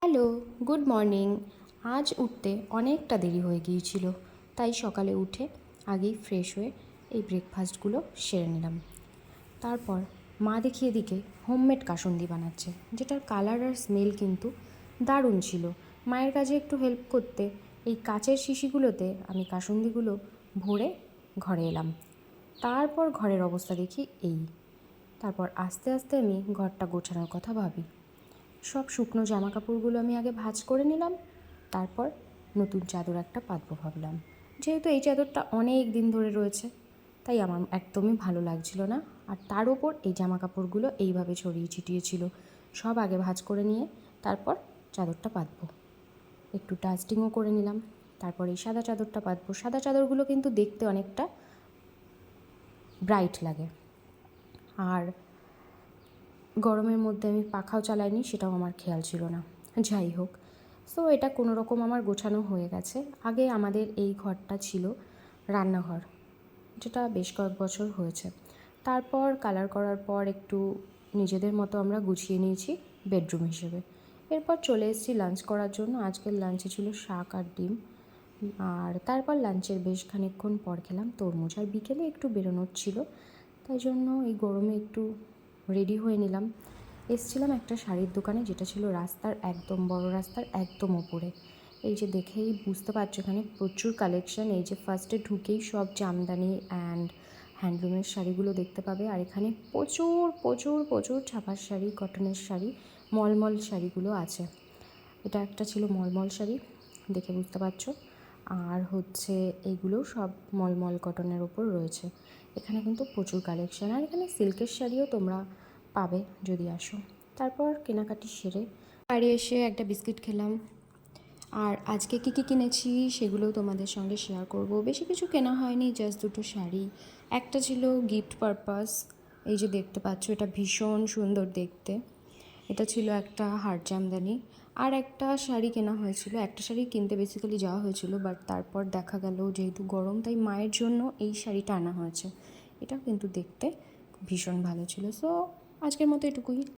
Hello, good morning. আজ উঠতে অনেকটা দেরি হয়ে গিয়েছিল, তাই সকালে উঠে আগেই ফ্রেশ হয়ে এই ব্রেকফাস্টগুলো সেরে নিলাম। তারপর মা দেখি এদিকে হোমমেড কাসুন্দি বানাচ্ছে, যেটার কালার আর স্মেল কিন্তু দারুণ ছিল। মায়ের কাজে একটু হেল্প করতে এই কাচের শিশিগুলোতে আমি কাসুন্দিগুলো ভরে ঘরে এলাম। তারপর ঘরের অবস্থা দেখি এই। তারপর আস্তে আস্তে আমি ঘরটা গোছানোর কথা ভাবি। সব শুকনো জামা কাপড়গুলো আমি আগে ভাঁজ করে নিলাম, তারপর নতুন চাদর একটা পাতবো ভাবলাম। যেহেতু এই চাদরটা অনেক দিন ধরে রয়েছে, তাই আমার একদমই ভালো লাগছিল না। আর তার ওপর এই জামা কাপড়গুলো এইভাবে ছড়িয়ে ছিটিয়ে ছিল। সব আগে ভাঁজ করে নিয়ে তারপর চাদরটা পাতবো। একটু ডাস্টিংও করে নিলাম। তারপর এই সাদা চাদরটা পাতবো। সাদা চাদরগুলো কিন্তু দেখতে অনেকটা ব্রাইট লাগে। আর গরমের মধ্যে আমি পাখাও চালাইনি, সেটাও আমার খেয়াল ছিল না। যাই হোক, সো এটা কোনো রকম আমার গোছানো হয়ে গেছে। আগে আমাদের এই ঘরটা ছিল রান্নাঘর, যেটা বেশ কয়েক বছর হয়েছে। তারপর কালার করার পর একটু নিজেদের মতো আমরা গুছিয়ে নিয়েছি বেডরুম হিসেবে। এরপর চলে এসেছি লাঞ্চ করার জন্য। আজকের লাঞ্চে ছিল শাক আর ডিম। আর তারপর লাঞ্চের বেশ খানিকক্ষণ পর খেলাম তরমুজ। আর বিকেলে একটু বেরোনোর ছিল, তাই জন্য এই গরমে একটু রেডি হয়ে নিলাম। এসছিলাম একটা শাড়ির দোকানে, যেটা ছিল রাস্তার একদম বড় রাস্তার একদম ওপরে। এই যে দেখেই বুঝতে পারছো এখানে প্রচুর কালেকশন। এই যে ফার্স্টে ঢুকেই সব জামদানি অ্যান্ড হ্যান্ডলুমের শাড়িগুলো দেখতে পাবে। আর এখানে প্রচুর প্রচুর প্রচুর ছাপার শাড়ি, কটনের শাড়ি, মলমল শাড়িগুলো আছে। এটা একটা ছিল মলমল শাড়ি, দেখে বুঝতে পারছো। আর হচ্ছে এইগুলো সব মলমল কটনের ওপর রয়েছে। এখানে কিন্তু প্রচুর কালেকশন। আর এখানে সিল্কের শাড়িও তোমরা পাবে যদি আসো। তারপর কেনাকাটি সেরে বাড়ি এসে একটা বিস্কিট খেলাম। আর আজকে কী কী কিনেছি সেগুলোও তোমাদের সঙ্গে শেয়ার করব। বেশি কিছু কেনা হয়নি, জাস্ট দুটো শাড়ি। একটা ছিল গিফট পারপাস, এই যে দেখতে পাচ্ছ, এটা ভীষণ সুন্দর দেখতে। এটা ছিল একটা হার জামদানি। আর একটা শাড়ি কেনা হয়েছিল, একটা শাড়ি কিনতে বেসিক্যালি যাওয়া হয়েছিল, বাট তারপর দেখা গেল যেহেতু গরম, তাই মায়ের জন্য এই শাড়িটা আনা হয়েছে। এটাও কিন্তু দেখতে ভীষণ ভালো ছিল। সো আজকের মতো এটুকুই।